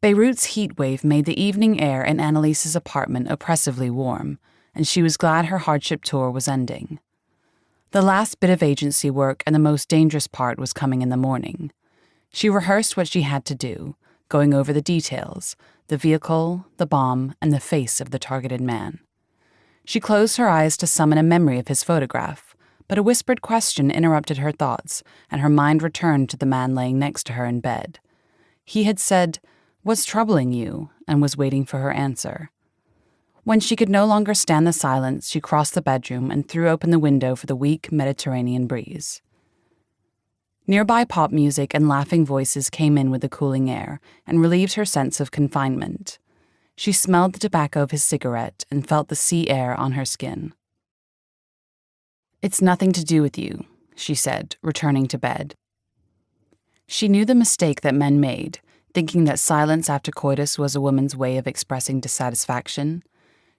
Beirut's heat wave made the evening air in Annalise's apartment oppressively warm, and she was glad her hardship tour was ending. The last bit of agency work and the most dangerous part was coming in the morning. She rehearsed what she had to do, going over the details, the vehicle, the bomb, and the face of the targeted man. She closed her eyes to summon a memory of his photograph, but a whispered question interrupted her thoughts, and her mind returned to the man laying next to her in bed. He had said, "What's troubling you?" and was waiting for her answer. When she could no longer stand the silence, she crossed the bedroom and threw open the window for the weak Mediterranean breeze. Nearby pop music and laughing voices came in with the cooling air and relieved her sense of confinement. She smelled the tobacco of his cigarette and felt the sea air on her skin. "It's nothing to do with you," she said, returning to bed. She knew the mistake that men made, thinking that silence after coitus was a woman's way of expressing dissatisfaction.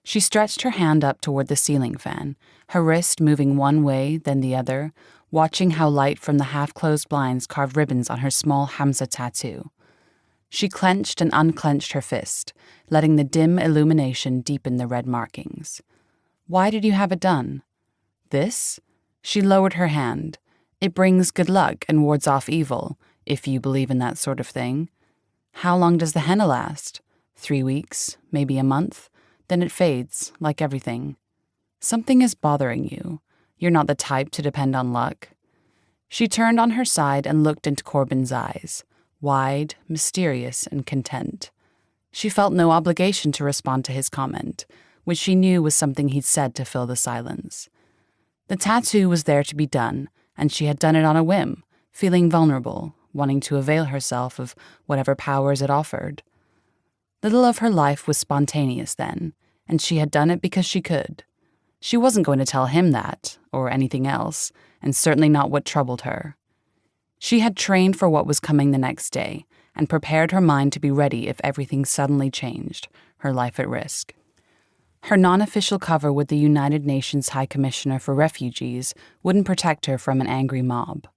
She stretched her hand up toward the ceiling fan, her wrist moving one way, then the other, watching how light from the half-closed blinds carved ribbons on her small Hamza tattoo. She clenched and unclenched her fist, letting the dim illumination deepen the red markings. "Why did you have it done?" "This?" She lowered her hand. "It brings good luck and wards off evil, if you believe in that sort of thing." "How long does the henna last?" 3 weeks, maybe a month. Then it fades, like everything. "Something is bothering you. You're not the type to depend on luck." She turned on her side and looked into Corbin's eyes, wide, mysterious, and content. She felt no obligation to respond to his comment, which she knew was something he'd said to fill the silence. The tattoo was there to be done, and she had done it on a whim, feeling vulnerable, wanting to avail herself of whatever powers it offered. Little of her life was spontaneous then, and she had done it because she could. She wasn't going to tell him that, or anything else, and certainly not what troubled her. She had trained for what was coming the next day, and prepared her mind to be ready if everything suddenly changed, her life at risk. Her non-official cover with the United Nations High Commissioner for Refugees wouldn't protect her from an angry mob.